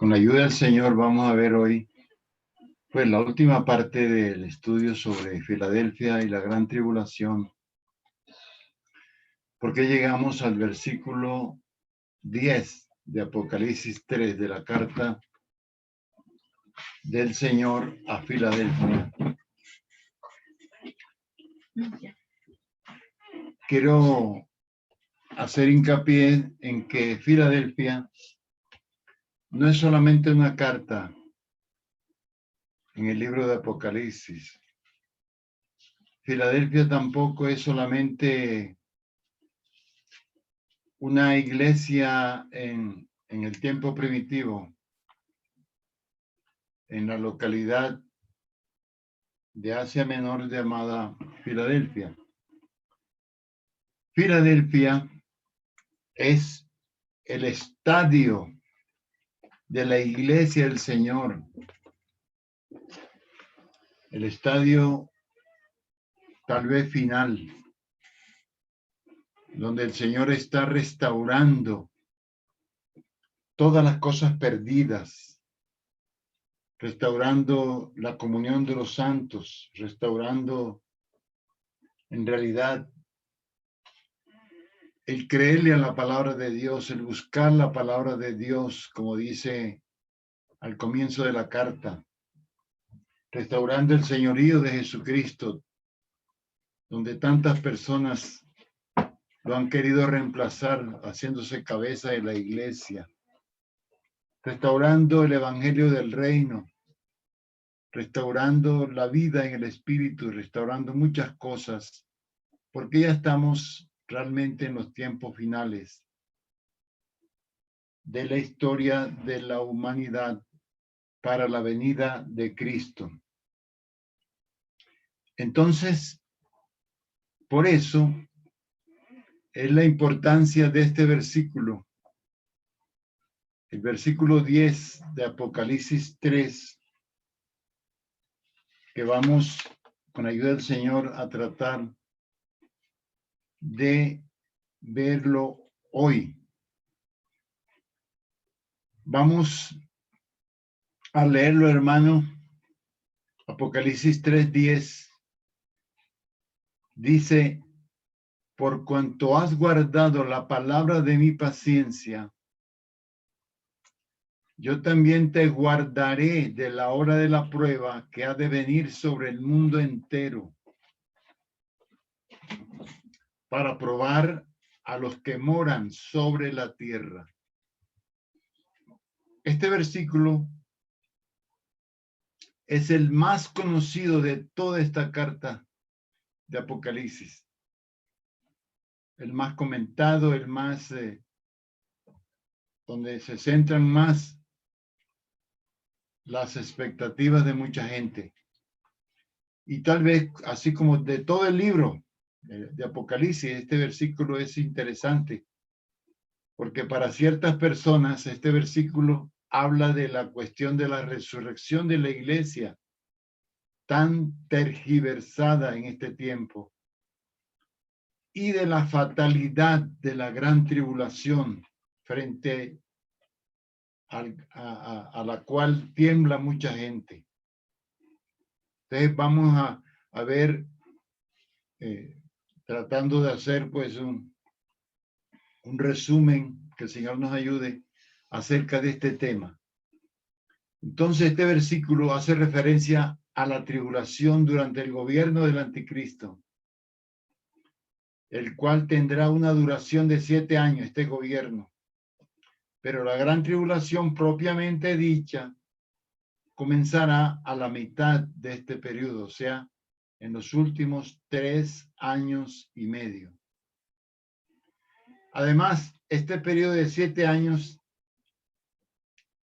Con la ayuda del Señor vamos a ver hoy pues la última parte del estudio sobre Filadelfia y la gran tribulación, porque llegamos al versículo 10 de Apocalipsis 3 de la carta del Señor a Filadelfia. Quiero hacer hincapié en que Filadelfia no es solamente una carta en el libro de Apocalipsis. Filadelfia tampoco es solamente una iglesia en el tiempo primitivo, en la localidad de Asia Menor llamada Filadelfia. Filadelfia es el estadio de la iglesia del Señor, el estadio tal vez final, donde el Señor está restaurando todas las cosas perdidas, restaurando la comunión de los santos, restaurando en realidad el creerle a la palabra de Dios, el buscar la palabra de Dios, como dice al comienzo de la carta, restaurando el señorío de Jesucristo, donde tantas personas lo han querido reemplazar, haciéndose cabeza de la iglesia, restaurando el evangelio del reino, restaurando la vida en el espíritu, restaurando muchas cosas, porque ya estamos realmente en los tiempos finales de la historia de la humanidad para la venida de Cristo. Entonces, por eso es la importancia de este versículo, el versículo 10 de Apocalipsis 3, que vamos con ayuda del Señor a tratar de verlo hoy. Vamos a leerlo, hermano. Apocalipsis 3:10 dice: por cuanto has guardado la palabra de mi paciencia, yo también te guardaré de la hora de la prueba que ha de venir sobre el mundo entero, para probar a los que moran sobre la tierra. Este versículo es el más conocido de toda esta carta de Apocalipsis. El más comentado, el más, donde se centran más las expectativas de mucha gente. Y tal vez, así como de todo el libro de Apocalipsis, este versículo es interesante, porque para ciertas personas este versículo habla de la cuestión de la resurrección de la iglesia, tan tergiversada en este tiempo, y de la fatalidad de la gran tribulación frente a la cual tiembla mucha gente. Entonces vamos a ver, tratando de hacer pues un resumen, que el Señor nos ayude acerca de este tema. Entonces este versículo hace referencia a la tribulación durante el gobierno del anticristo, el cual tendrá una duración de 7 años, este gobierno. Pero la gran tribulación propiamente dicha comenzará a la mitad de este periodo, o sea, en los últimos 3 años y medio. Además, este periodo de 7 años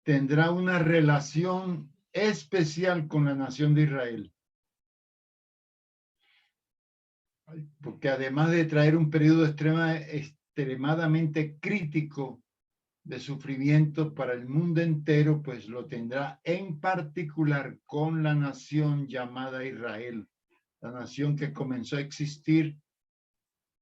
tendrá una relación especial con la nación de Israel. Porque además de traer un periodo extremadamente crítico de sufrimiento para el mundo entero, pues lo tendrá en particular con la nación llamada Israel, la nación que comenzó a existir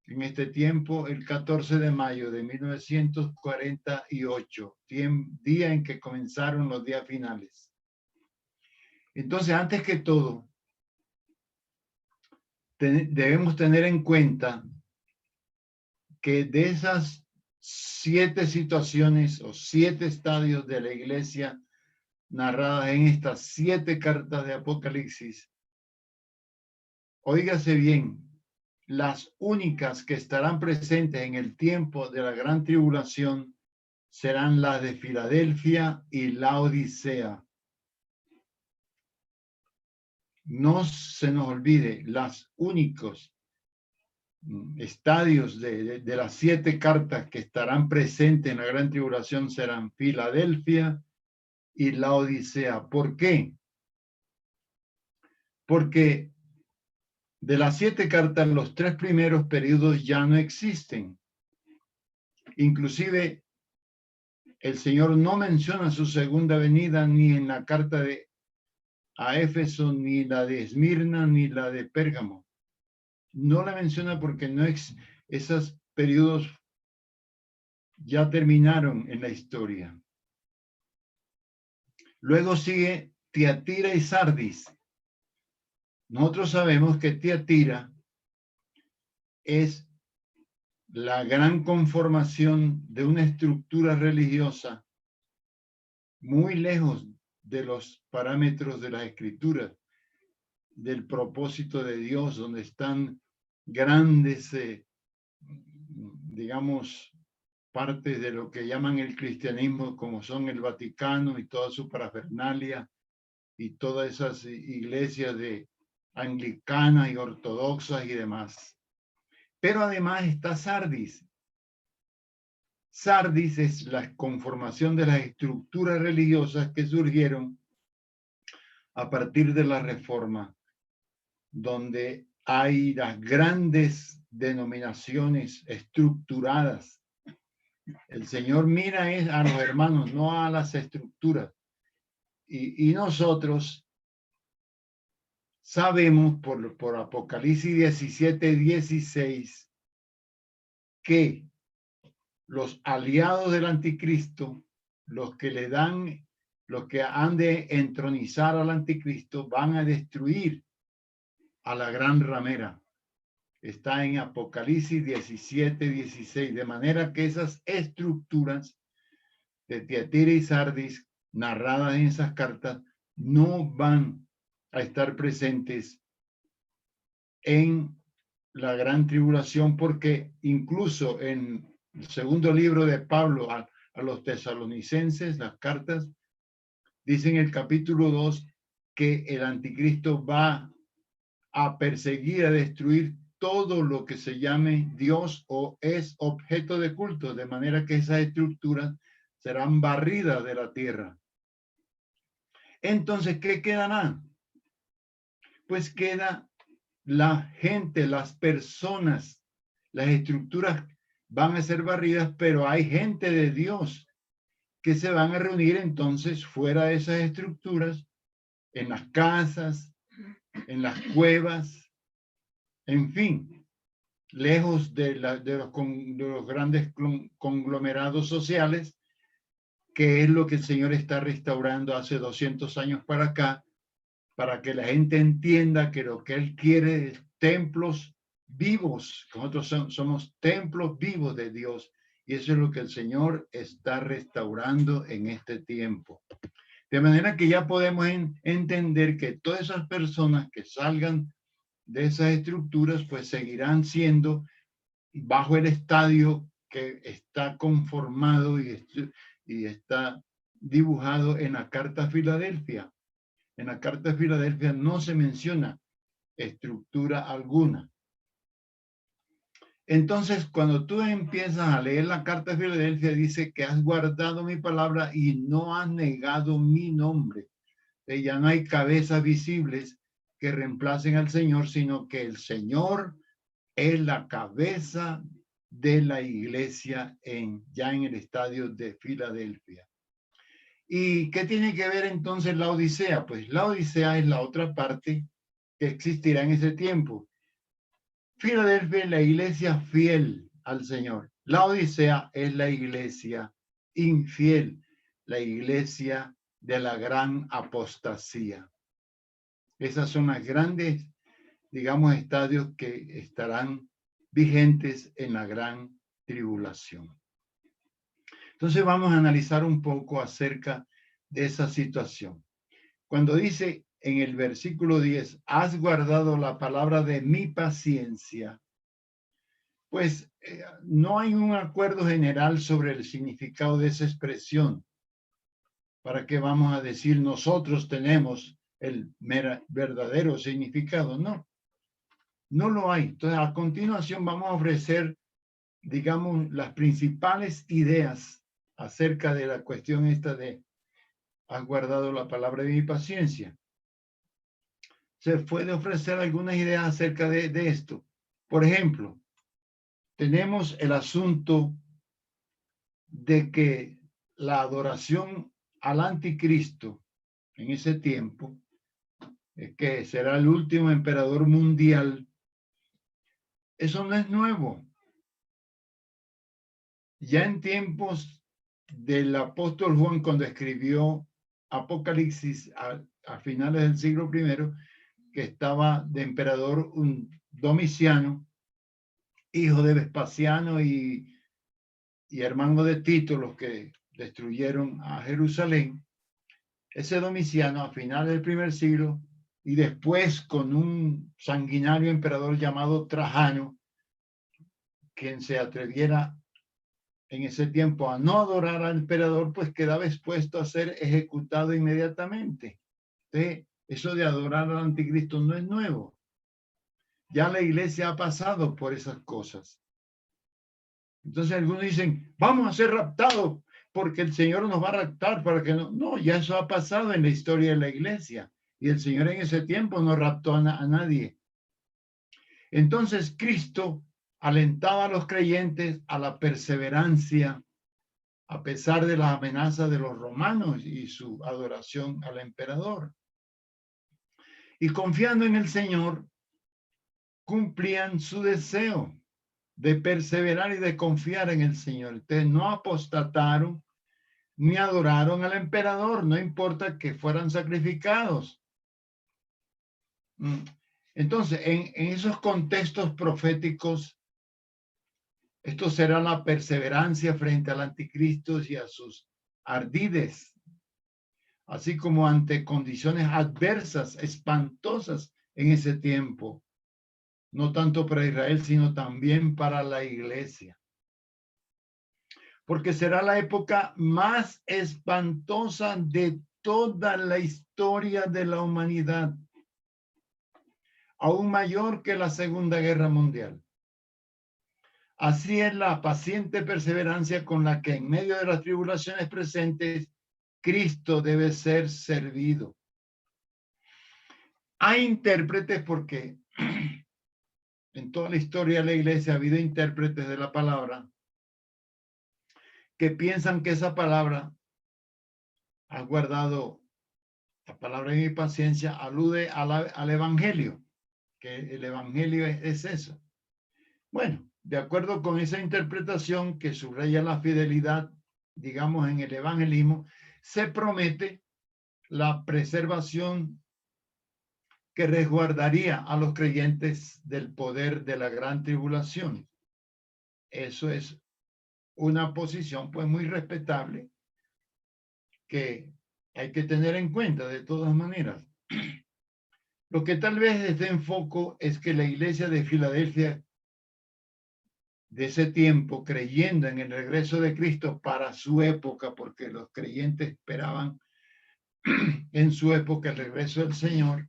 en este tiempo, el 14 de mayo de 1948, día en que comenzaron los días finales. Entonces, antes que todo, debemos tener en cuenta que de esas 7 situaciones o 7 estadios de la iglesia narradas en estas 7 cartas de Apocalipsis, óigase bien, las únicas que estarán presentes en el tiempo de la gran tribulación serán las de Filadelfia y Laodicea. No se nos olvide, los únicos estadios de las 7 cartas que estarán presentes en la gran tribulación serán Filadelfia y Laodicea. ¿Por qué? Porque de las 7 cartas, los 3 primeros periodos ya no existen. Inclusive, el Señor no menciona su segunda venida ni en la carta a Éfeso, ni la de Esmirna, ni la de Pérgamo. No la menciona porque esos periodos ya terminaron en la historia. Luego sigue Tiatira y Sardis. Nosotros sabemos que Tiatira es la gran conformación de una estructura religiosa muy lejos de los parámetros de las escrituras, del propósito de Dios, donde están grandes, digamos, partes de lo que llaman el cristianismo, como son el Vaticano y toda su parafernalia, y todas esas iglesias de anglicanas y ortodoxas y demás. Pero además está Sardis. Sardis es la conformación de las estructuras religiosas que surgieron a partir de la Reforma, donde hay las grandes denominaciones estructuradas. El Señor mira a los hermanos, no a las estructuras. Y nosotros sabemos por Apocalipsis 17:16 que los aliados del anticristo, los que han de entronizar al anticristo, van a destruir a la gran ramera. Está en Apocalipsis 17:16, de manera que esas estructuras de Tiatira y Sardis narradas en esas cartas no van a estar presentes en la gran tribulación, porque incluso en el segundo libro de Pablo a los tesalonicenses, las cartas, dicen en el capítulo 2 que el anticristo va a perseguir, a destruir todo lo que se llame Dios o es objeto de culto, de manera que esas estructuras serán barridas de la tierra. Entonces, ¿qué quedará? Pues queda la gente, las personas, las estructuras van a ser barridas, pero hay gente de Dios que se van a reunir entonces fuera de esas estructuras, en las casas, en las cuevas, en fin, lejos de los grandes conglomerados sociales, que es lo que el Señor está restaurando hace 200 años para acá, para que la gente entienda que lo que Él quiere es templos vivos. Nosotros somos templos vivos de Dios, y eso es lo que el Señor está restaurando en este tiempo. De manera que ya podemos entender que todas esas personas que salgan de esas estructuras, pues seguirán siendo bajo el estadio que está conformado y está dibujado en la carta a Filadelfia. En la carta de Filadelfia no se menciona estructura alguna. Entonces, cuando tú empiezas a leer la carta de Filadelfia, dice que has guardado mi palabra y no has negado mi nombre. Ya no hay cabezas visibles que reemplacen al Señor, sino que el Señor es la cabeza de la iglesia ya en el estadio de Filadelfia. ¿Y qué tiene que ver entonces la Odisea? Pues la Odisea es la otra parte que existirá en ese tiempo. Filadelfia es la iglesia fiel al Señor. La Odisea es la iglesia infiel, la iglesia de la gran apostasía. Esas son las grandes, digamos, estadios que estarán vigentes en la gran tribulación. Entonces vamos a analizar un poco acerca de esa situación. Cuando dice en el versículo 10, has guardado la palabra de mi paciencia, pues no hay un acuerdo general sobre el significado de esa expresión. ¿Para qué vamos a decir nosotros tenemos el verdadero significado? No, no lo hay. Entonces, a continuación vamos a ofrecer, digamos, las principales ideas acerca de la cuestión esta de has guardado la palabra de mi paciencia. Se puede ofrecer algunas ideas acerca de esto. Por ejemplo, tenemos el asunto de que la adoración al anticristo en ese tiempo, que será el último emperador mundial, eso no es nuevo. Ya en tiempos del apóstol Juan, cuando escribió Apocalipsis a finales del siglo I, que estaba de emperador un Domiciano, hijo de Vespasiano y hermano de Tito, los que destruyeron a Jerusalén. Ese Domiciano a finales del primer siglo y después con un sanguinario emperador llamado Trajano, quien se atreviera en ese tiempo a no adorar al emperador, pues quedaba expuesto a ser ejecutado inmediatamente. Entonces, eso de adorar al anticristo no es nuevo. Ya la iglesia ha pasado por esas cosas. Entonces algunos dicen, vamos a ser raptados porque el Señor nos va a raptar para que no. No, ya eso ha pasado en la historia de la iglesia. Y el Señor en ese tiempo no raptó a nadie. Entonces Cristo alentaba a los creyentes a la perseverancia a pesar de las amenazas de los romanos y su adoración al emperador. Y confiando en el Señor, cumplían su deseo de perseverar y de confiar en el Señor. Ustedes no apostataron ni adoraron al emperador, no importa que fueran sacrificados. Entonces, en esos contextos proféticos, esto será la perseverancia frente al anticristo y a sus ardides, así como ante condiciones adversas, espantosas en ese tiempo, no tanto para Israel, sino también para la iglesia. Porque será la época más espantosa de toda la historia de la humanidad, aún mayor que la Segunda Guerra Mundial. Así es la paciente perseverancia con la que en medio de las tribulaciones presentes, Cristo debe ser servido. Hay intérpretes porque en toda la historia de la iglesia ha habido intérpretes de la palabra que piensan que esa palabra, ha guardado la palabra de mi paciencia, alude al evangelio, que el evangelio es eso. Bueno, de acuerdo con esa interpretación que subraya la fidelidad, digamos, en el evangelismo, se promete la preservación que resguardaría a los creyentes del poder de la gran tribulación. Eso es una posición pues muy respetable que hay que tener en cuenta de todas maneras. Lo que tal vez esté en foco es que la iglesia de Filadelfia de ese tiempo, creyendo en el regreso de Cristo para su época, porque los creyentes esperaban en su época el regreso del Señor,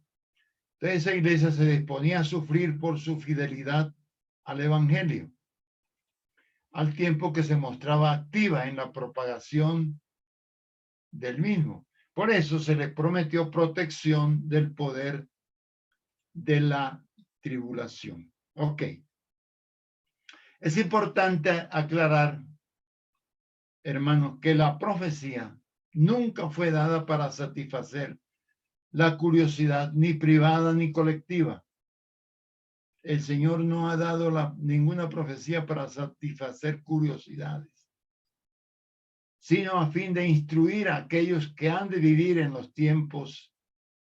entonces esa iglesia se disponía a sufrir por su fidelidad al evangelio, al tiempo que se mostraba activa en la propagación del mismo. Por eso se les prometió protección del poder de la tribulación. Ok. Es importante aclarar, hermanos, que la profecía nunca fue dada para satisfacer la curiosidad ni privada ni colectiva. el Señor no ha dado ninguna profecía para satisfacer curiosidades, sino a fin de instruir a aquellos que han de vivir en los tiempos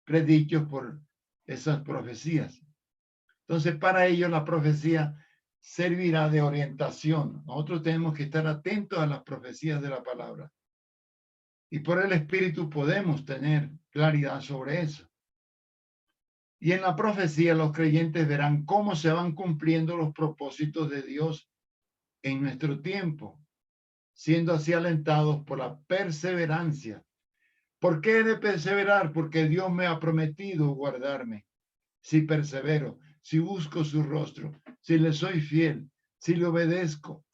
predichos por esas profecías. Entonces, para ellos la profecía servirá de orientación. Nosotros tenemos que estar atentos a las profecías de la palabra. Y por el Espíritu podemos tener claridad sobre eso. Y en la profecía los creyentes verán cómo se van cumpliendo los propósitos de Dios en nuestro tiempo, siendo así alentados por la perseverancia. ¿Por qué he de perseverar? Porque Dios me ha prometido guardarme. Si persevero, si busco su rostro, si le soy fiel, si le obedezco,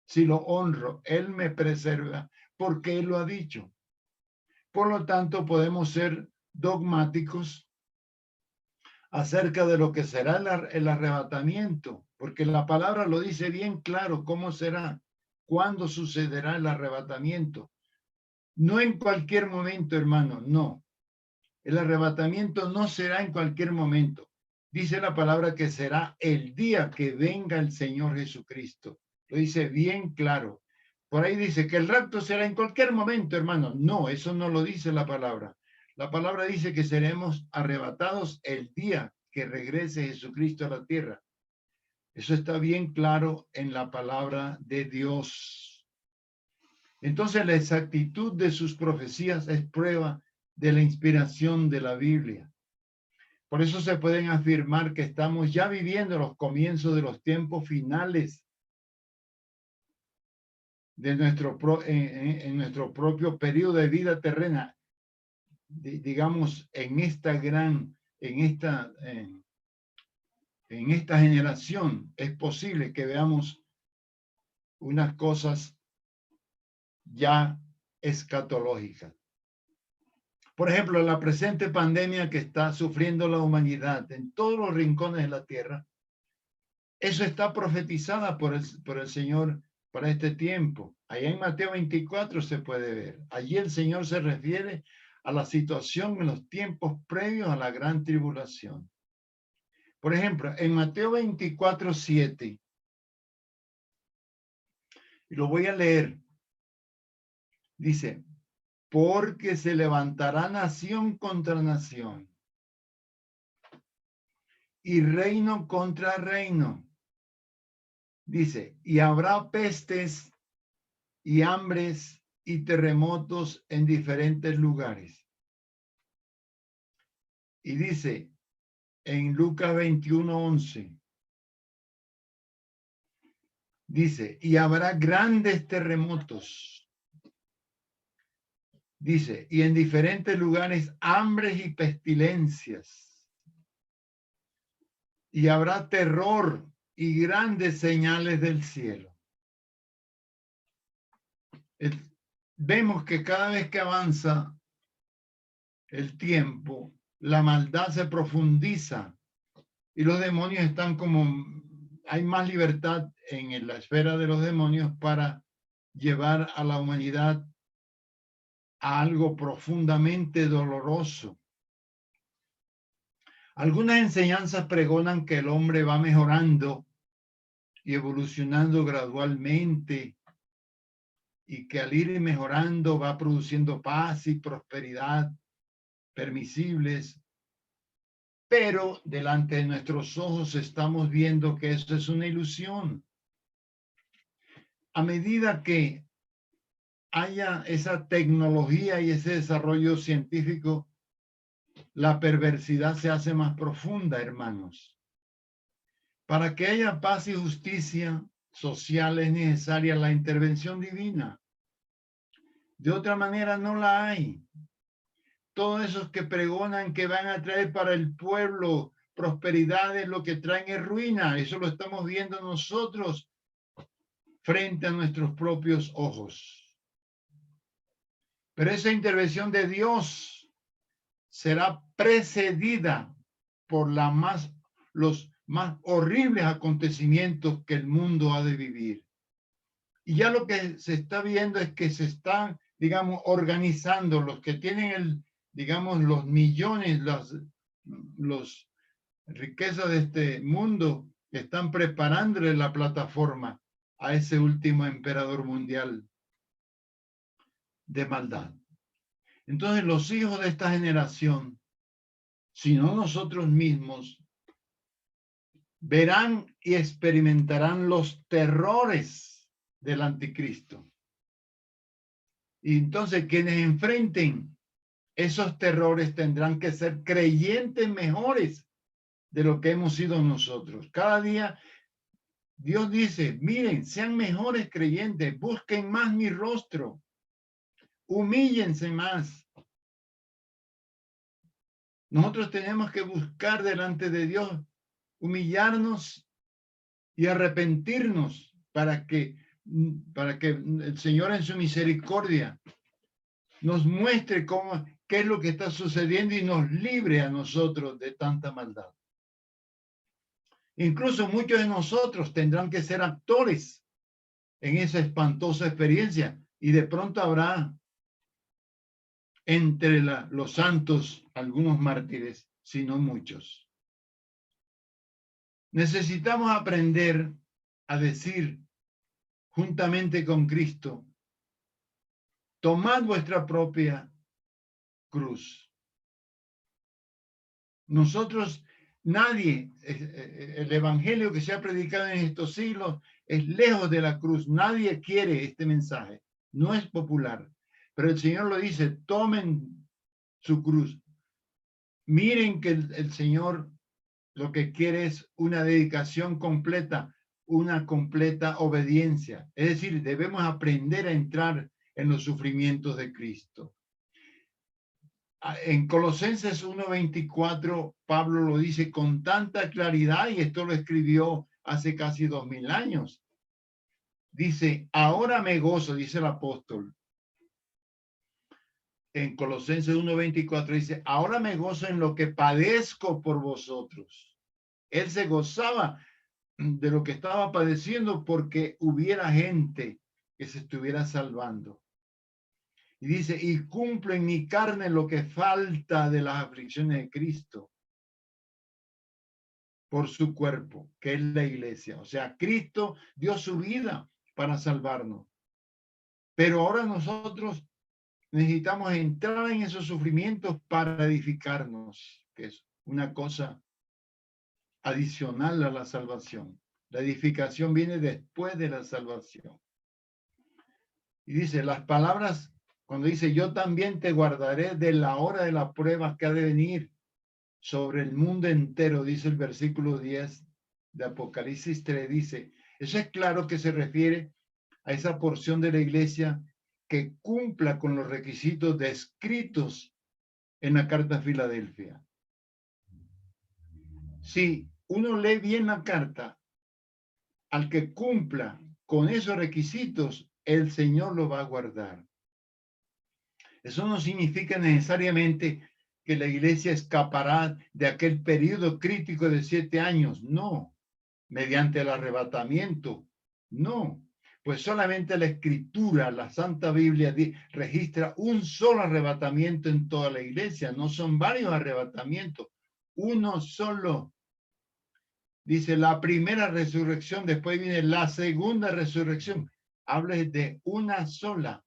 si lo honro, Él me preserva porque Él lo ha dicho. Por lo tanto, podemos ser dogmáticos acerca de lo que será el arrebatamiento, porque la palabra lo dice bien claro cómo será, cuándo sucederá el arrebatamiento. No en cualquier momento, hermano, no. El arrebatamiento no será en cualquier momento. Dice la palabra que será el día que venga el Señor Jesucristo. Lo dice bien claro. Por ahí dice que el rapto será en cualquier momento, hermano. No, eso no lo dice la palabra. La palabra dice que seremos arrebatados el día que regrese Jesucristo a la tierra. Eso está bien claro en la palabra de Dios. Entonces la exactitud de sus profecías es prueba de la inspiración de la Biblia. Por eso se pueden afirmar que estamos ya viviendo los comienzos de los tiempos finales de en nuestro propio periodo de vida terrena, digamos, en esta generación. Es posible que veamos unas cosas ya escatológicas. Por ejemplo, la presente pandemia que está sufriendo la humanidad en todos los rincones de la tierra, eso está profetizada por el Señor para este tiempo. Allá en Mateo 24 se puede ver. Allí el Señor se refiere a la situación en los tiempos previos a la gran tribulación. Por ejemplo, en Mateo 24, 7, y lo voy a leer, dice, porque se levantará nación contra nación y reino contra reino. Dice, y habrá pestes y hambres y terremotos en diferentes lugares. Y dice en Lucas 21:11, dice, y habrá grandes terremotos. Dice, y en diferentes lugares hambres y pestilencias. Y habrá terror y grandes señales del cielo. Vemos que cada vez que avanza el tiempo, la maldad se profundiza y los demonios están hay más libertad en la esfera de los demonios para llevar a la humanidad a algo profundamente doloroso. Algunas enseñanzas pregonan que el hombre va mejorando y evolucionando gradualmente y que al ir mejorando va produciendo paz y prosperidad permisibles, pero delante de nuestros ojos estamos viendo que eso es una ilusión. A medida que haya esa tecnología y ese desarrollo científico, la perversidad se hace más profunda, hermanos. Para que haya paz y justicia social es necesaria la intervención divina. De otra manera no la hay. Todos esos que pregonan que van a traer para el pueblo prosperidad es lo que traen es ruina. Eso lo estamos viendo nosotros frente a nuestros propios ojos. Pero esa intervención de Dios será precedida por los más horribles acontecimientos que el mundo ha de vivir. Y ya lo que se está viendo es que se están, digamos, organizando los que tienen digamos, los millones, riquezas de este mundo están preparándole la plataforma a ese último emperador mundial de maldad. Entonces los hijos de esta generación, si no nosotros mismos, verán y experimentarán los terrores del anticristo. Y entonces quienes enfrenten esos terrores tendrán que ser creyentes mejores de lo que hemos sido nosotros. Cada día Dios dice, miren, sean mejores creyentes, busquen más mi rostro, humíllense más. Nosotros tenemos que buscar delante de Dios, humillarnos y arrepentirnos para que el Señor en su misericordia nos muestre qué es lo que está sucediendo y nos libre a nosotros de tanta maldad. Incluso muchos de nosotros tendrán que ser actores en esa espantosa experiencia y de pronto habrá entre los santos algunos mártires, si no muchos. Necesitamos aprender a decir juntamente con Cristo, tomad vuestra propia cruz. Nosotros, nadie, el evangelio que se ha predicado en estos siglos es lejos de la cruz. Nadie quiere este mensaje. No es popular. Pero el Señor lo dice, tomen su cruz. Miren que el Señor lo que quiere es una dedicación completa, una completa obediencia. Es decir, debemos aprender a entrar en los sufrimientos de Cristo. En Colosenses 1:24, Pablo lo dice con tanta claridad, y esto lo escribió hace casi 2000 años. Dice, ahora me gozo, dice el apóstol. En Colosenses 1:24 dice, ahora me gozo en lo que padezco por vosotros. Él se gozaba de lo que estaba padeciendo porque hubiera gente que se estuviera salvando. Y dice, y cumplo en mi carne lo que falta de las aflicciones de Cristo por su cuerpo, que es la iglesia. O sea, Cristo dio su vida para salvarnos. Pero ahora nosotros necesitamos entrar en esos sufrimientos para edificarnos, que es una cosa adicional a la salvación. La edificación viene después de la salvación. Y dice, las palabras, cuando dice, yo también te guardaré de la hora de la prueba que ha de venir sobre el mundo entero, dice el versículo 10 de Apocalipsis 3, dice, eso es claro que se refiere a esa porción de la iglesia que cumpla con los requisitos descritos en la carta a Filadelfia. Si uno lee bien la carta, al que cumpla con esos requisitos, el Señor lo va a guardar. Eso no significa necesariamente que la iglesia escapará de aquel periodo crítico de 7 años. No, mediante el arrebatamiento. No, pues solamente la Escritura, la Santa Biblia, registra un solo arrebatamiento en toda la iglesia. No son varios arrebatamientos, uno solo. Dice la primera resurrección, después viene la segunda resurrección. Habla de una sola.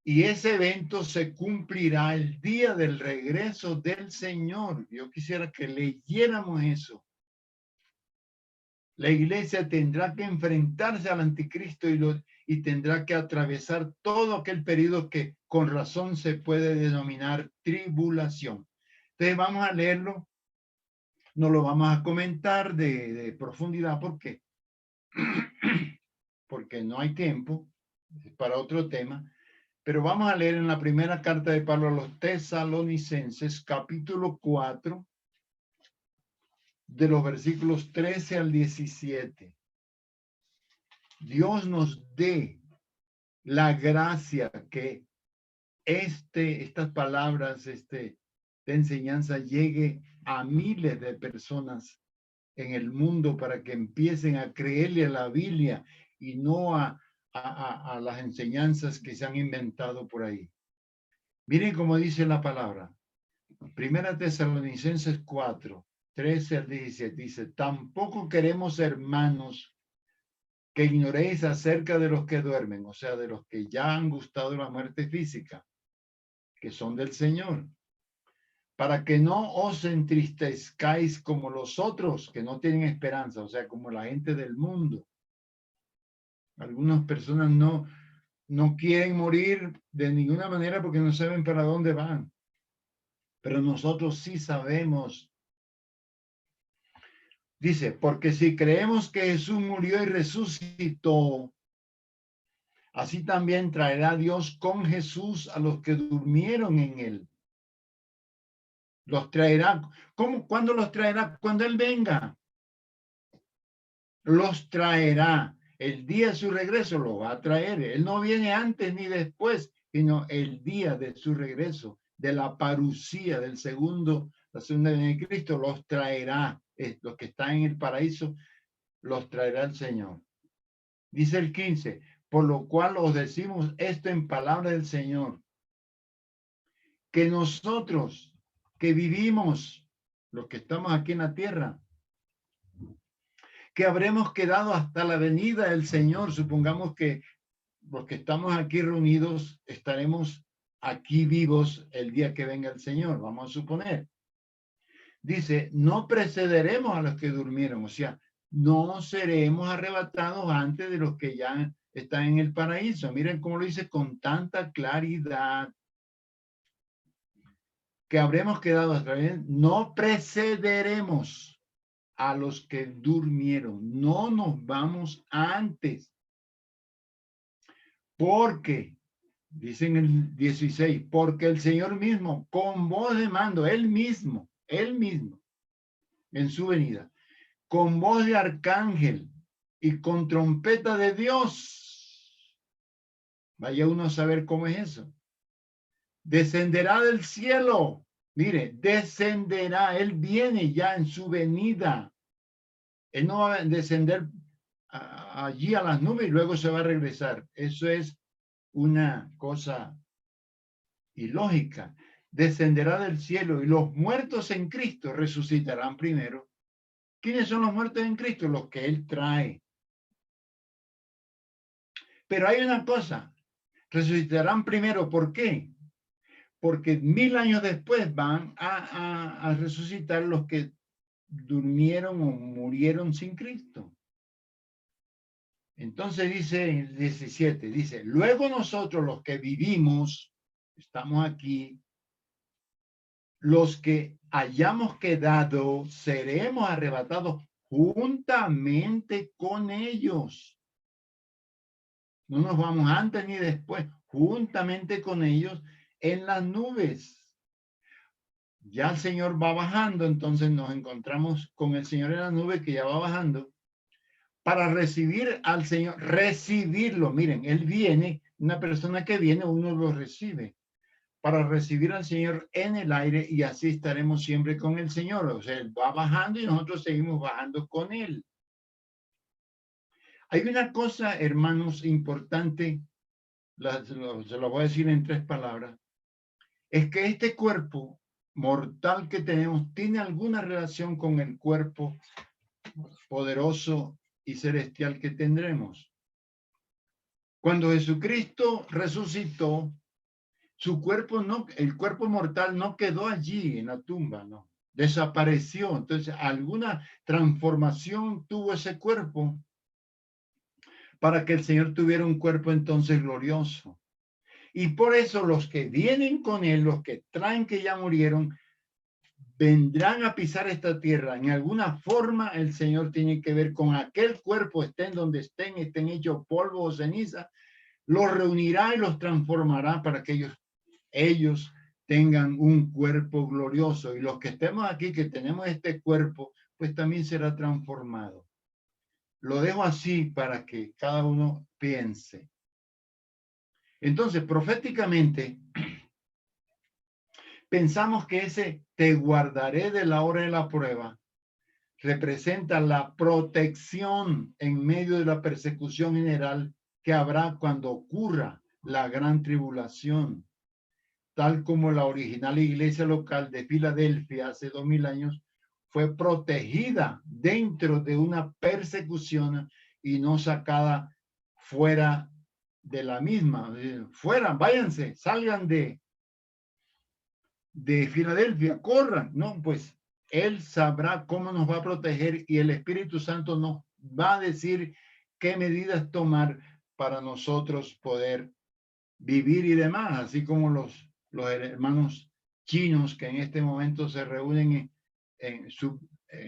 Y ese evento se cumplirá el día del regreso del Señor. Yo quisiera que leyéramos eso. La iglesia tendrá que enfrentarse al anticristo y tendrá que atravesar todo aquel periodo que con razón se puede denominar tribulación. Entonces vamos a leerlo. No lo vamos a comentar de profundidad porque no hay tiempo para otro tema. Pero vamos a leer en la primera carta de Pablo a los Tesalonicenses, capítulo 4, de los versículos 13 al 17. Dios nos dé la gracia que estas palabras, de enseñanza llegue a miles de personas en el mundo para que empiecen a creerle a la Biblia y no a las enseñanzas que se han inventado por ahí. Miren cómo dice la palabra. Primera Tesalonicenses 4, 13 al 17, dice, tampoco queremos, hermanos, que ignoréis acerca de los que duermen, o sea, de los que ya han gustado la muerte física, que son del Señor, para que no os entristezcáis como los otros que no tienen esperanza, o sea, como la gente del mundo. Algunas personas no quieren morir de ninguna manera porque no saben para dónde van. Pero nosotros sí sabemos. Dice, porque si creemos que Jesús murió y resucitó, así también traerá Dios con Jesús a los que durmieron en él. Los traerá. ¿Cómo? ¿Cuándo los traerá? Cuando Él venga. Los traerá. El día de su regreso lo va a traer. Él no viene antes ni después, sino el día de su regreso, de la parucía, la segunda venida de Cristo, los traerá. Los que están en el paraíso, los traerá el Señor. Dice el 15, por lo cual os decimos esto en palabra del Señor, que nosotros que vivimos, los que estamos aquí en la tierra, que habremos quedado hasta la venida del Señor. Supongamos que los que estamos aquí reunidos estaremos aquí vivos el día que venga el Señor, vamos a suponer. Dice, no precederemos a los que durmieron, o sea, no seremos arrebatados antes de los que ya están en el paraíso. Miren cómo lo dice con tanta claridad, que habremos quedado hasta la venida, no precederemos a los que durmieron, no nos vamos antes. Porque, dice en el 16, porque el Señor mismo, con voz de mando, él mismo, en su venida, con voz de arcángel y con trompeta de Dios, vaya uno a saber cómo es eso, descenderá del cielo. Mire, descenderá, él viene ya en su venida. Él no va a descender allí a las nubes y luego se va a regresar. Eso es una cosa ilógica. Descenderá del cielo y los muertos en Cristo resucitarán primero. ¿Quiénes son los muertos en Cristo? Los que Él trae. Pero hay una cosa, resucitarán primero. ¿Por qué? Porque 1000 años después van a resucitar los que durmieron o murieron sin Cristo. Entonces dice el 17, dice, luego nosotros los que vivimos, estamos aquí, los que hayamos quedado, seremos arrebatados juntamente con ellos. No nos vamos antes ni después, juntamente con ellos en las nubes. Ya el Señor va bajando, entonces nos encontramos con el Señor en la nube que ya va bajando para recibir al Señor, recibirlo. Miren, Él viene, una persona que viene, uno lo recibe para recibir al Señor en el aire y así estaremos siempre con el Señor. O sea, Él va bajando y nosotros seguimos bajando con Él. Hay una cosa, hermanos, importante, se lo voy a decir en 3 palabras, es que este cuerpo mortal que tenemos tiene alguna relación con el cuerpo poderoso y celestial que tendremos. Cuando Jesucristo resucitó, su cuerpo no, el cuerpo mortal no quedó allí en la tumba, no, desapareció. Entonces, alguna transformación tuvo ese cuerpo para que el Señor tuviera un cuerpo entonces glorioso. Y por eso los que vienen con Él, los que traen que ya murieron, vendrán a pisar esta tierra. En alguna forma el Señor tiene que ver con aquel cuerpo, estén donde estén hechos polvo o ceniza, los reunirá y los transformará para que ellos tengan un cuerpo glorioso. Y los que estemos aquí, que tenemos este cuerpo, pues también será transformado. Lo dejo así para que cada uno piense. Entonces, proféticamente, pensamos que ese te guardaré de la hora de la prueba representa la protección en medio de la persecución general que habrá cuando ocurra la gran tribulación, tal como la original iglesia local de Filadelfia hace 2000 años fue protegida dentro de una persecución y no sacada fuera de la misma. Fuera, váyanse, salgan de Filadelfia, corran. No, pues Él sabrá cómo nos va a proteger y el Espíritu Santo nos va a decir qué medidas tomar para nosotros poder vivir y demás, así como los hermanos chinos que en este momento se reúnen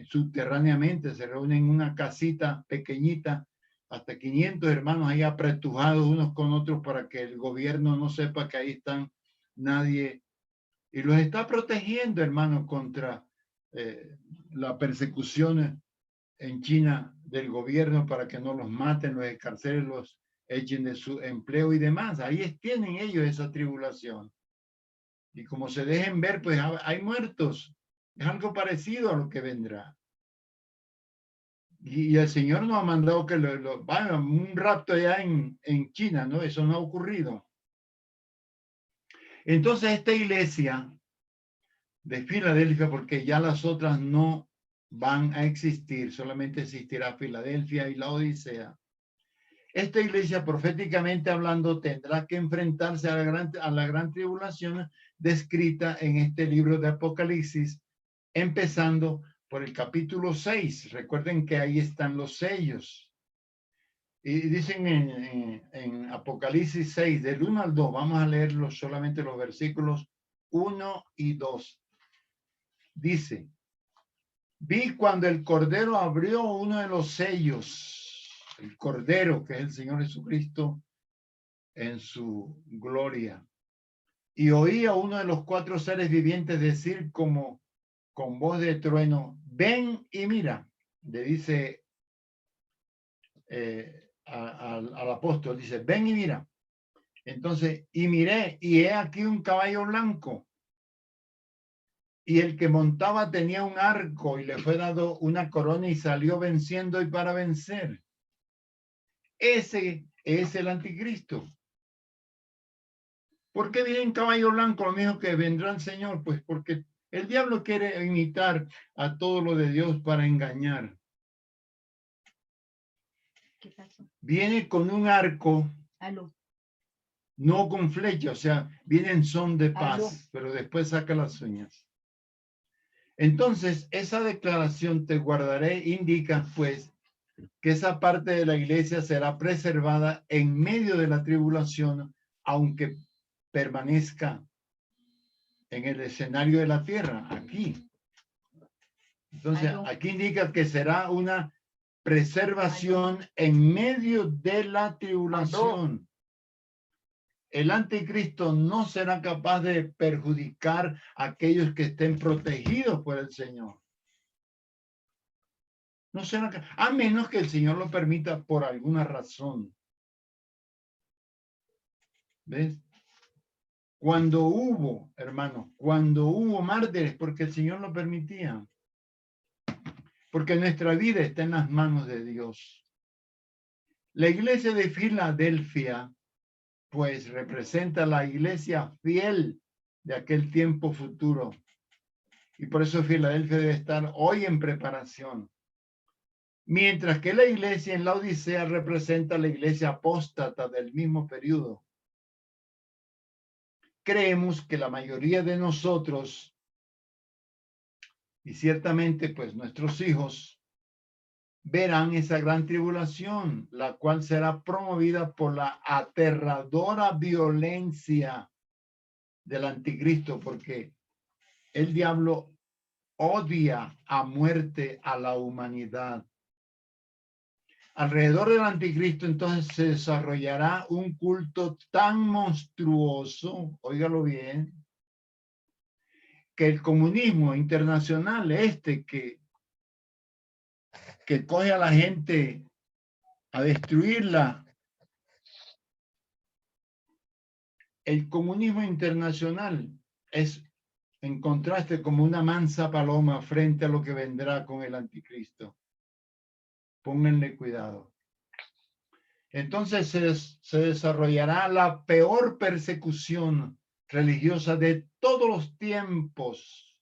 subterráneamente, se reúnen en una casita pequeñita, hasta 500 hermanos ahí apretujados unos con otros para que el gobierno no sepa que ahí están nadie, y los está protegiendo, hermanos, contra la persecución en China del gobierno para que no los maten, los escarcelen, los echen de su empleo y demás. Ahí tienen ellos esa tribulación. Y como se dejen ver, pues hay muertos. Es algo parecido a lo que vendrá. Y el Señor nos ha mandado que vaya un rapto allá en China, ¿no? Eso no ha ocurrido. Entonces esta iglesia de Filadelfia, porque ya las otras no van a existir, solamente existirá Filadelfia y la Odisea. Esta iglesia, proféticamente hablando, tendrá que enfrentarse a la gran tribulación descrita en este libro de Apocalipsis, empezando por el capítulo 6. Recuerden que ahí están los sellos. Y dicen en Apocalipsis 6, del 1 al 2, vamos a leer solamente los versículos 1 y 2. Dice, vi cuando el Cordero abrió uno de los sellos, el Cordero, que es el Señor Jesucristo en su gloria. Y oí a uno de los 4 seres vivientes decir como con voz de trueno, ven y mira. Le dice al apóstol, dice, ven y mira. Entonces, y miré, y he aquí un caballo blanco. Y el que montaba tenía un arco y le fue dado una corona y salió venciendo y para vencer. Ese es el anticristo. ¿Por qué viene en caballo blanco? Lo mismo que vendrá el Señor. Pues porque el diablo quiere imitar a todo lo de Dios para engañar. ¿Qué pasó? Viene con un arco, no con flecha, o sea, viene en son de paz, pero después saca las uñas. Entonces, esa declaración te guardaré indica, pues, que esa parte de la iglesia será preservada en medio de la tribulación, aunque permanezca en el escenario de la tierra, aquí. Entonces, aquí indica que será una preservación en medio de la tribulación. El anticristo no será capaz de perjudicar a aquellos que estén protegidos por el Señor. No será, a menos que el Señor lo permita por alguna razón. ¿Ves? Cuando hubo, hermanos, cuando hubo mártires, porque el Señor lo permitía. Porque nuestra vida está en las manos de Dios. La iglesia de Filadelfia, pues, representa la iglesia fiel de aquel tiempo futuro. Y por eso Filadelfia debe estar hoy en preparación. Mientras que la iglesia en la Odisea representa la iglesia apóstata del mismo periodo. Creemos que la mayoría de nosotros, y ciertamente pues nuestros hijos, verán esa gran tribulación, la cual será promovida por la aterradora violencia del anticristo, porque el diablo odia a muerte a la humanidad. Alrededor del anticristo entonces se desarrollará un culto tan monstruoso, óigalo bien, que el comunismo internacional que coge a la gente a destruirla, el comunismo internacional es en contraste como una mansa paloma frente a lo que vendrá con el anticristo. Pónganle cuidado. Entonces se desarrollará la peor persecución religiosa de todos los tiempos.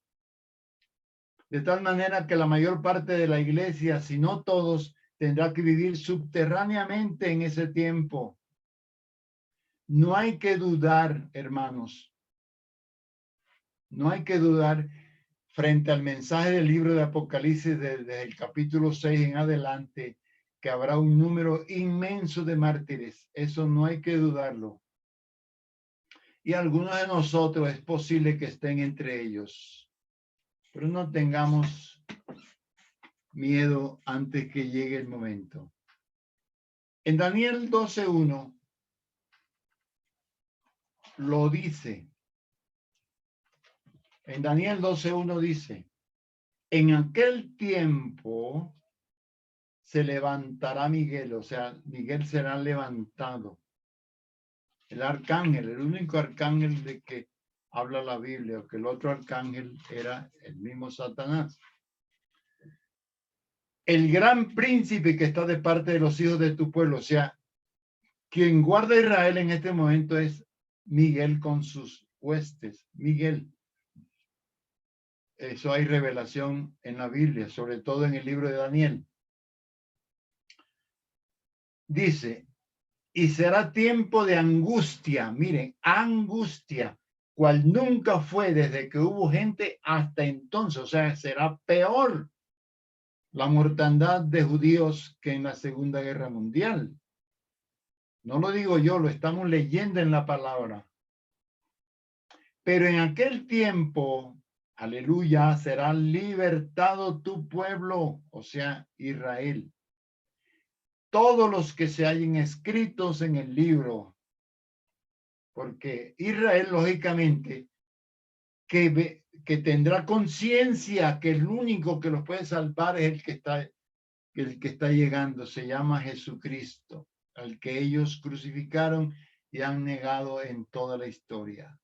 De tal manera que la mayor parte de la iglesia, si no todos, tendrá que vivir subterráneamente en ese tiempo. No hay que dudar, hermanos. No hay que dudar frente al mensaje del libro de Apocalipsis desde el capítulo 6 en adelante, que habrá un número inmenso de mártires. Eso no hay que dudarlo. Y algunos de nosotros es posible que estén entre ellos. Pero no tengamos miedo antes que llegue el momento. En Daniel 12:1 lo dice. En Daniel 12:1 dice, en aquel tiempo se levantará Miguel, o sea, Miguel será levantado. El arcángel, el único arcángel de que habla la Biblia, o que el otro arcángel era el mismo Satanás. El gran príncipe que está de parte de los hijos de tu pueblo, o sea, quien guarda a Israel en este momento es Miguel con sus huestes. Miguel. Eso hay revelación en la Biblia, sobre todo en el libro de Daniel. Dice, y será tiempo de angustia, miren, angustia, cual nunca fue desde que hubo gente hasta entonces, o sea, será peor la mortandad de judíos que en la Segunda Guerra Mundial. No lo digo yo, lo estamos leyendo en la palabra. Pero en aquel tiempo, aleluya, será libertado tu pueblo, o sea, Israel. Todos los que se hallen escritos en el libro, porque Israel, lógicamente, que tendrá conciencia que el único que los puede salvar es el que está llegando, se llama Jesucristo, al que ellos crucificaron y han negado en toda la historia.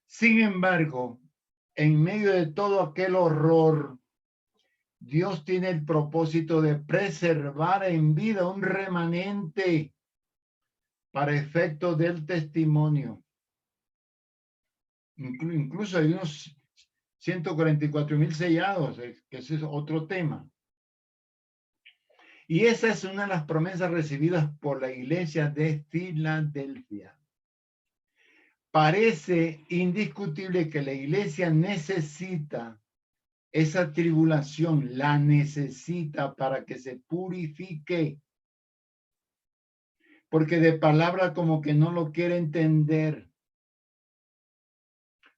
Sin embargo, en medio de todo aquel horror, Dios tiene el propósito de preservar en vida un remanente para efectos del testimonio. Incluso hay unos 144,000 sellados, que ese es otro tema. Y esa es una de las promesas recibidas por la iglesia de Filadelfia. Parece indiscutible que la iglesia necesita esa tribulación, la necesita para que se purifique. Porque de palabra como que no lo quiere entender.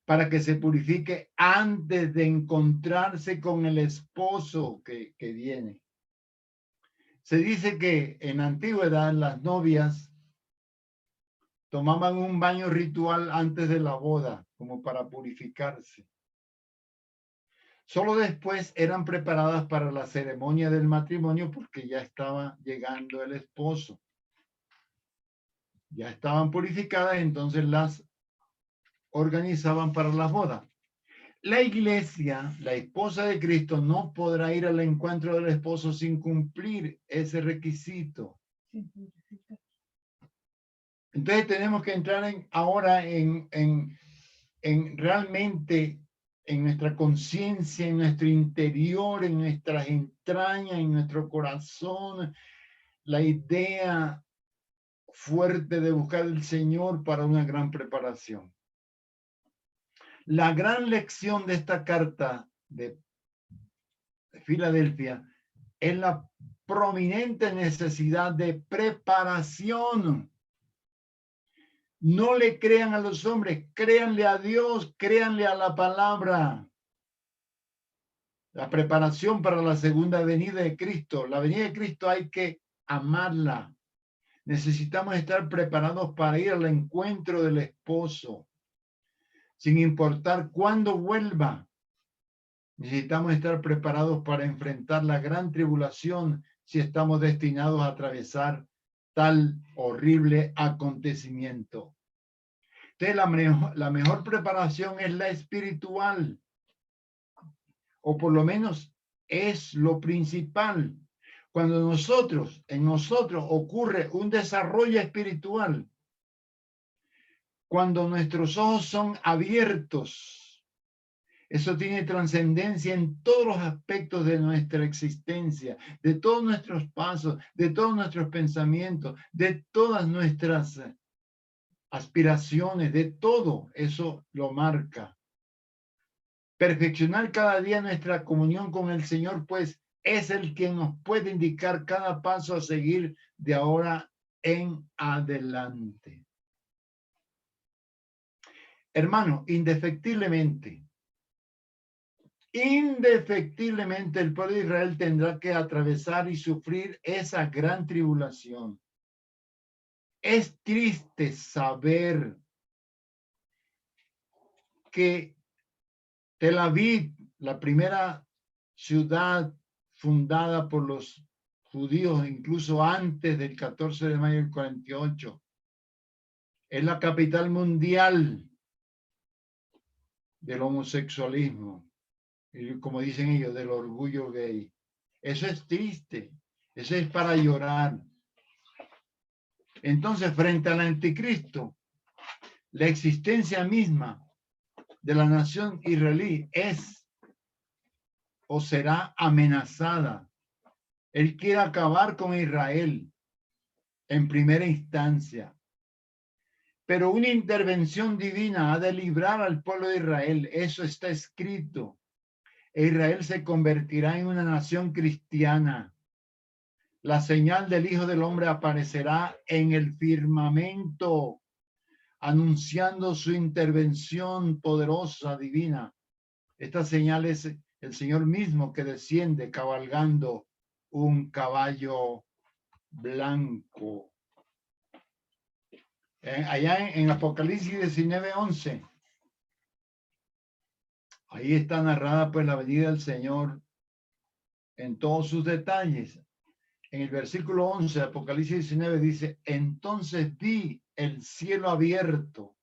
Para que se purifique antes de encontrarse con el esposo que viene. Se dice que en la antigüedad las novias tomaban un baño ritual antes de la boda, como para purificarse. Solo después eran preparadas para la ceremonia del matrimonio porque ya estaba llegando el esposo. Ya estaban purificadas, entonces las organizaban para la boda. La iglesia, la esposa de Cristo, no podrá ir al encuentro del esposo sin cumplir ese requisito. Entonces tenemos que entrar ahora en realmente en nuestra conciencia, en nuestro interior, en nuestras entrañas, en nuestro corazón, la idea fuerte de buscar al Señor para una gran preparación. La gran lección de esta carta de Filadelfia es la prominente necesidad de preparación. No le crean a los hombres, créanle a Dios, créanle a la palabra. La preparación para la segunda venida de Cristo. La venida de Cristo hay que amarla. Necesitamos estar preparados para ir al encuentro del esposo, sin importar cuándo vuelva. Necesitamos estar preparados para enfrentar la gran tribulación si estamos destinados a atravesar tal horrible acontecimiento. Entonces, la mejor preparación es la espiritual, o por lo menos es lo principal. Cuando en nosotros ocurre un desarrollo espiritual, cuando nuestros ojos son abiertos, Eso tiene trascendencia en todos los aspectos de nuestra existencia, de todos nuestros pasos, de todos nuestros pensamientos, de todas nuestras aspiraciones, de todo. Eso lo marca. Perfeccionar cada día nuestra comunión con el Señor, pues es el que nos puede indicar cada paso a seguir de ahora en adelante. Hermano, indefectiblemente el pueblo de Israel tendrá que atravesar y sufrir esa gran tribulación. Es triste saber que Tel Aviv, la primera ciudad fundada por los judíos, incluso antes del 14 de mayo del 48, es la capital mundial del homosexualismo, y como dicen ellos, del orgullo gay. Eso es triste, eso es para llorar. Entonces, frente al anticristo, la existencia misma de la nación israelí es o será amenazada. Él quiere acabar con Israel en primera instancia. Pero una intervención divina ha de librar al pueblo de Israel. Eso está escrito. E Israel se convertirá en una nación cristiana. La señal del Hijo del Hombre aparecerá en el firmamento, anunciando su intervención poderosa, divina. Esta señal es el Señor mismo que desciende cabalgando un caballo blanco. Allá en Apocalipsis 19:11, ahí está narrada pues la venida del Señor en todos sus detalles. En el versículo 11 de Apocalipsis 19 dice, entonces vi el cielo abierto.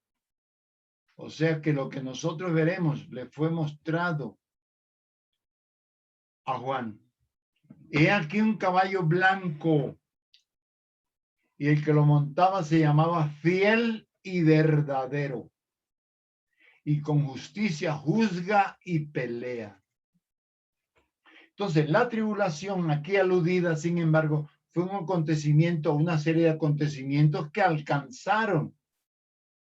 O sea que lo que nosotros veremos le fue mostrado a Juan. He aquí un caballo blanco, y el que lo montaba se llamaba Fiel y Verdadero, y con justicia juzga y pelea. Entonces, la tribulación aquí aludida, sin embargo, fue un acontecimiento, una serie de acontecimientos que alcanzaron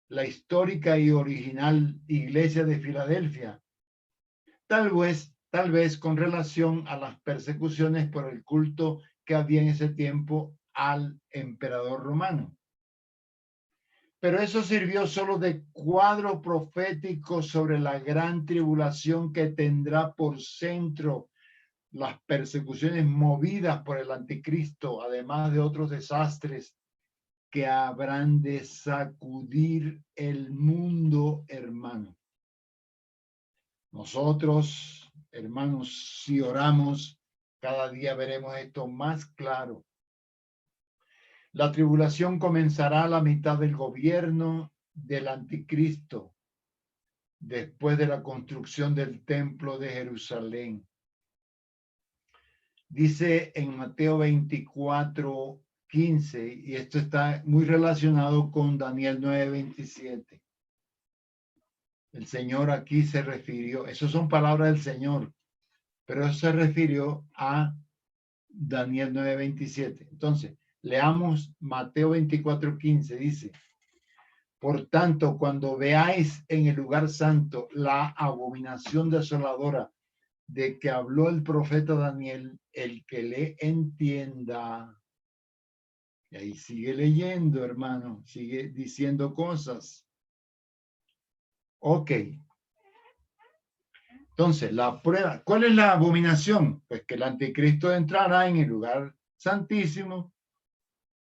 la histórica y original iglesia de Filadelfia. Tal vez con relación a las persecuciones por el culto que había en ese tiempo al emperador romano. Pero eso sirvió solo de cuadro profético sobre la gran tribulación que tendrá por centro las persecuciones movidas por el anticristo, además de otros desastres que habrán de sacudir el mundo, hermano. Nosotros, hermanos, si oramos, cada día veremos esto más claro. La tribulación comenzará a la mitad del gobierno del anticristo, después de la construcción del templo de Jerusalén. Dice en Mateo 24:15, y esto está muy relacionado con Daniel 9:27. El Señor aquí se refirió, eso son palabras del Señor, pero eso se refirió a Daniel 9:27. Entonces, leamos Mateo 24:15, dice, por tanto, cuando veáis en el lugar santo la abominación desoladora de que habló el profeta Daniel, el que le entienda. Y ahí sigue leyendo, hermano, sigue diciendo cosas. Ok. Entonces, la prueba, ¿cuál es la abominación? Pues que el anticristo entrará en el lugar santísimo,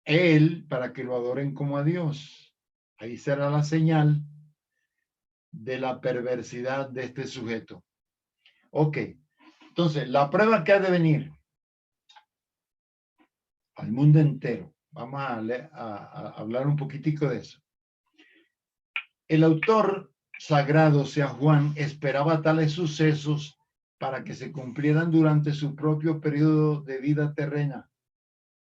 él, para que lo adoren como a Dios. Ahí será la señal de la perversidad de este sujeto. Ok. Entonces, la prueba que ha de venir al mundo entero. Vamos a hablar un poquitico de eso. El autor sagrado, sea Juan, esperaba tales sucesos para que se cumplieran durante su propio periodo de vida terrena.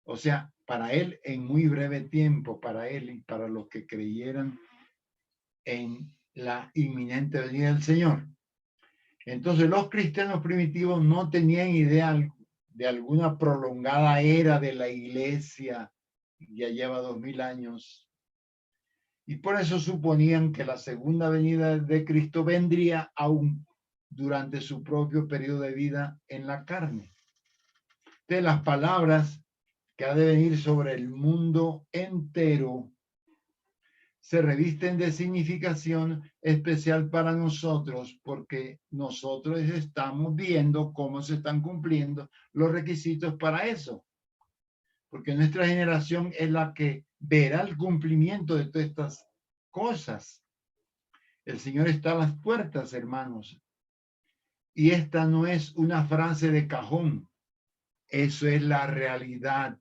O sea, para él en muy breve tiempo, para él y para los que creyeran en la inminente venida del Señor. Entonces los cristianos primitivos no tenían idea de alguna prolongada era de la iglesia, ya lleva 2000 años, y por eso suponían que la segunda venida de Cristo vendría aún durante su propio periodo de vida en la carne. De las palabras que ha de venir sobre el mundo entero se revisten de significación especial para nosotros porque nosotros estamos viendo cómo se están cumpliendo los requisitos para eso. Porque nuestra generación es la que verá el cumplimiento de todas estas cosas. El Señor está a las puertas, hermanos. Y esta no es una frase de cajón. Eso es la realidad.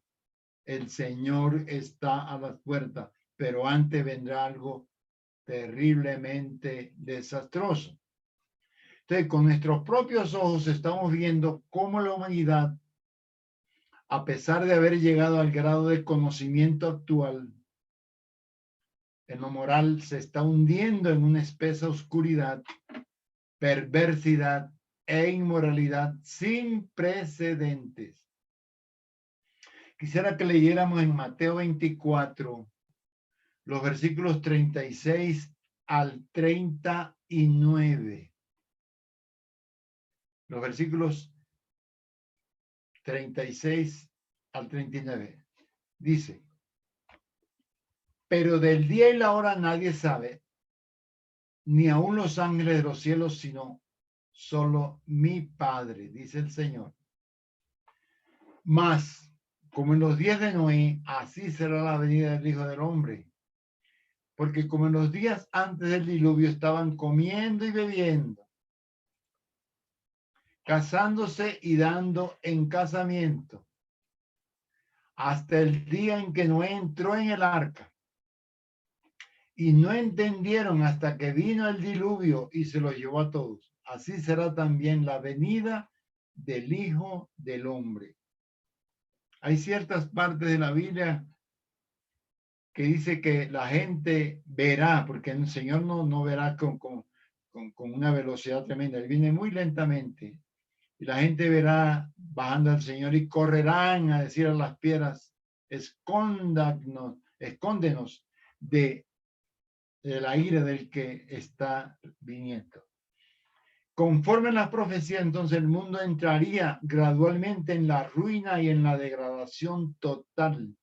El Señor está a las puertas, pero antes vendrá algo terriblemente desastroso. Entonces, con nuestros propios ojos estamos viendo cómo la humanidad, a pesar de haber llegado al grado de conocimiento actual, en lo moral se está hundiendo en una espesa oscuridad, perversidad e inmoralidad sin precedentes. Quisiera que leyéramos en Mateo 24, los versículos 36 al 39. Los versículos 36 al 39. Dice, pero del día y la hora nadie sabe, ni aun los ángeles de los cielos, sino solo mi Padre, dice el Señor. Mas, como en los días de Noé, así será la venida del Hijo del Hombre. Porque como en los días antes del diluvio estaban comiendo y bebiendo, casándose y dando en casamiento, hasta el día en que Noé entró en el arca. Y no entendieron hasta que vino el diluvio y se los llevó a todos. Así será también la venida del Hijo del Hombre. Hay ciertas partes de la Biblia que dice que la gente verá, porque el Señor no verá con una velocidad tremenda. Él viene muy lentamente. Y la gente verá bajando al Señor y correrán a decir a las piedras, escóndenos de la ira del que está viniendo. Conforme a la profecía, entonces el mundo entraría gradualmente en la ruina y en la degradación total,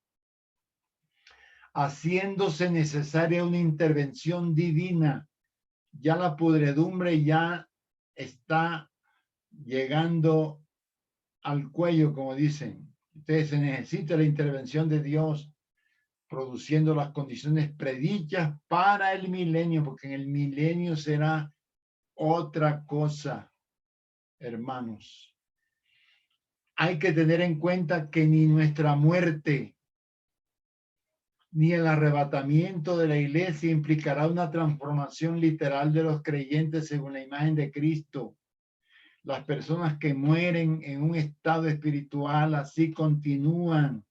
haciéndose necesaria una intervención divina. Ya la podredumbre ya está llegando al cuello, como dicen. Entonces se necesita la intervención de Dios, produciendo las condiciones predichas para el milenio, porque en el milenio será otra cosa, hermanos. Hay que tener en cuenta que ni nuestra muerte, ni el arrebatamiento de la iglesia implicará una transformación literal de los creyentes según la imagen de Cristo. Las personas que mueren en un estado espiritual así continúan.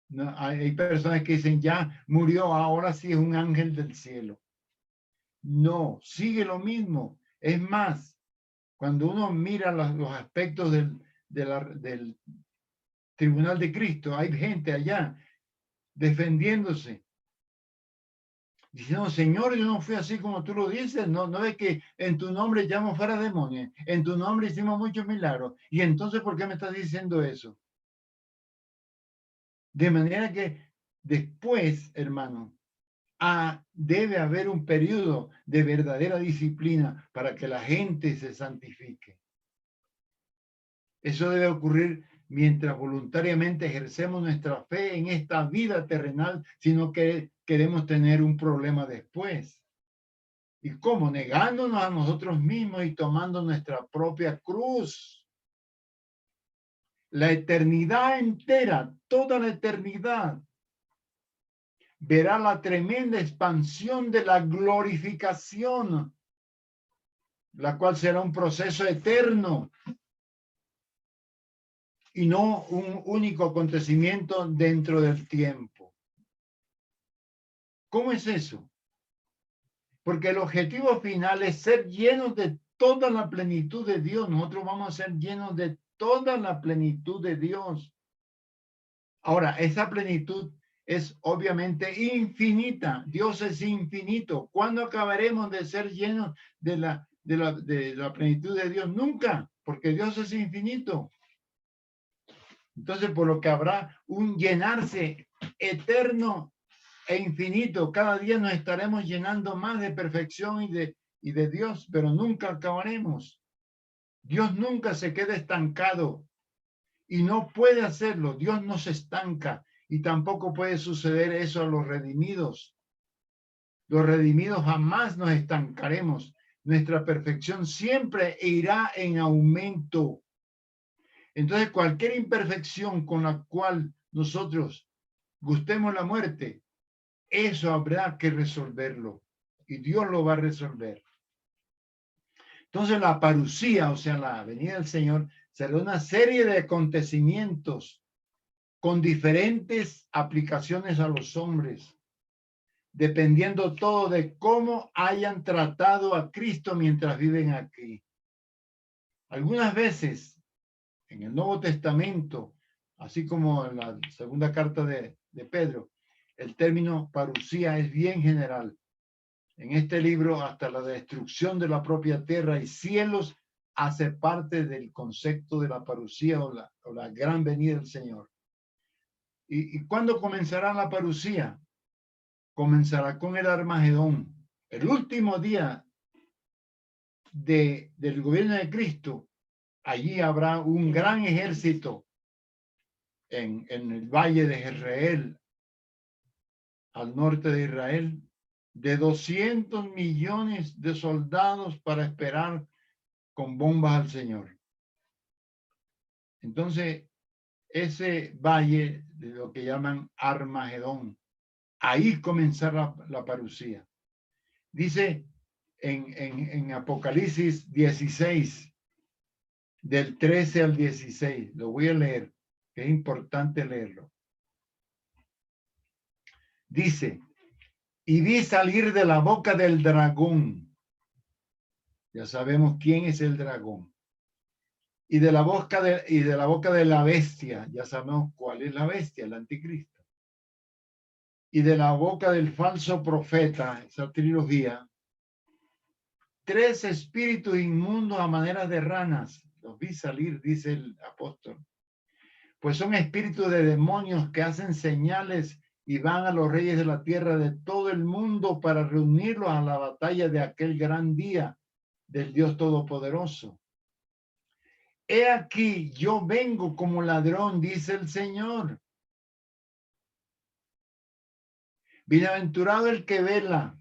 No, hay personas que dicen, ya murió, ahora sí es un ángel del cielo. No, sigue lo mismo. Es más, cuando uno mira los aspectos del tribunal de Cristo, hay gente allá defendiéndose, diciendo, Señor, yo no fui así como tú lo dices, no es que en tu nombre llamo fuera demonios, en tu nombre hicimos muchos milagros, y entonces, ¿por qué me estás diciendo eso? De manera que después, hermano, debe haber un periodo de verdadera disciplina para que la gente se santifique. Eso debe ocurrir mientras voluntariamente ejercemos nuestra fe en esta vida terrenal, sino que queremos tener un problema después. ¿Y cómo? Negándonos a nosotros mismos y tomando nuestra propia cruz. La eternidad entera, toda la eternidad, verá la tremenda expansión de la glorificación, la cual será un proceso eterno y no un único acontecimiento dentro del tiempo. ¿Cómo es eso? Porque el objetivo final es ser llenos de toda la plenitud de Dios. Nosotros vamos a ser llenos de toda la plenitud de Dios. Ahora, esa plenitud es obviamente infinita. Dios es infinito. ¿Cuándo acabaremos de ser llenos de la plenitud de Dios? Nunca, porque Dios es infinito. Entonces, por lo que habrá un llenarse eterno e infinito. Cada día nos estaremos llenando más de perfección y de Dios, pero nunca acabaremos. Dios nunca se queda estancado y no puede hacerlo. Dios no se estanca y tampoco puede suceder eso a los redimidos. Los redimidos jamás nos estancaremos. Nuestra perfección siempre irá en aumento. Entonces, cualquier imperfección con la cual nosotros gustemos la muerte, eso habrá que resolverlo y Dios lo va a resolver. Entonces la parucía, o sea, la venida del Señor, será una serie de acontecimientos con diferentes aplicaciones a los hombres, dependiendo todo de cómo hayan tratado a Cristo mientras viven aquí. Algunas veces en el Nuevo Testamento, así como en la segunda carta de Pedro, el término parucía es bien general. En este libro, hasta la destrucción de la propia tierra y cielos hace parte del concepto de la parucía o la gran venida del Señor. ¿Y cuándo comenzará la parucía? Comenzará con el Armagedón. El último día del gobierno de Cristo, allí habrá un gran ejército en el valle de Jezreel, al norte de Israel, de 200 millones de soldados para esperar con bombas al Señor. Entonces, ese valle de lo que llaman Armagedón, ahí comenzará la parucía. Dice en Apocalipsis 16, del 13 al 16, lo voy a leer, que es importante leerlo. Dice, y vi salir de la boca del dragón. Ya sabemos quién es el dragón. Y de la boca de la bestia, ya sabemos cuál es la bestia, el anticristo. Y de la boca del falso profeta, esa trilogía, 3 espíritus inmundos a manera de ranas. Los vi salir, dice el apóstol. Pues son espíritus de demonios que hacen señales y van a los reyes de la tierra de todo el mundo para reunirlos a la batalla de aquel gran día del Dios Todopoderoso. He aquí, yo vengo como ladrón, dice el Señor. Bienaventurado el que vela,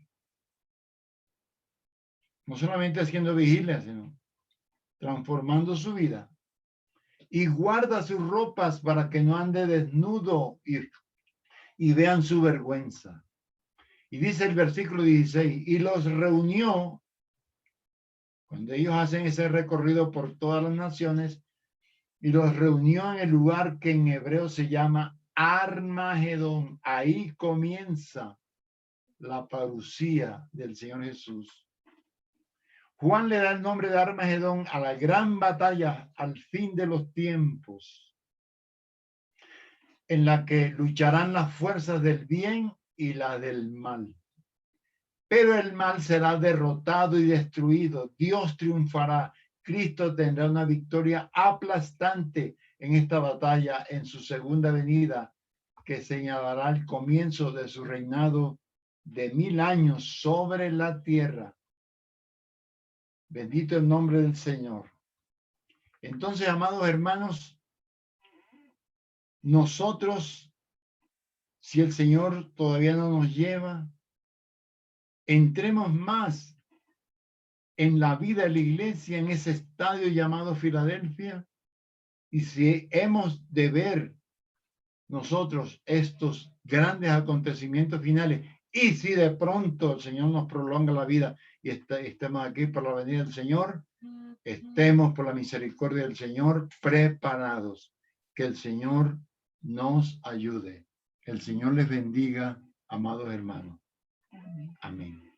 no solamente haciendo vigilia, sino transformando su vida. Y guarda sus ropas para que no ande desnudo y vean su vergüenza. Y dice el versículo 16, y los reunió, cuando ellos hacen ese recorrido por todas las naciones, y los reunió en el lugar que en hebreo se llama Armagedón. Ahí comienza la parucía del Señor Jesús. Juan le da el nombre de Armagedón a la gran batalla al fin de los tiempos, en la que lucharán las fuerzas del bien y la del mal. Pero el mal será derrotado y destruido. Dios triunfará. Cristo tendrá una victoria aplastante en esta batalla en su segunda venida, que señalará el comienzo de su reinado de 1000 años sobre la tierra. Bendito el nombre del Señor. Entonces, amados hermanos, nosotros, si el Señor todavía no nos lleva, entremos más en la vida de la iglesia, en ese estadio llamado Filadelfia, y si hemos de ver nosotros estos grandes acontecimientos finales, y si de pronto el Señor nos prolonga la vida y estemos aquí por la venida del Señor, estemos por la misericordia del Señor preparados. Que el Señor nos ayude. El Señor les bendiga, amados hermanos. Amén.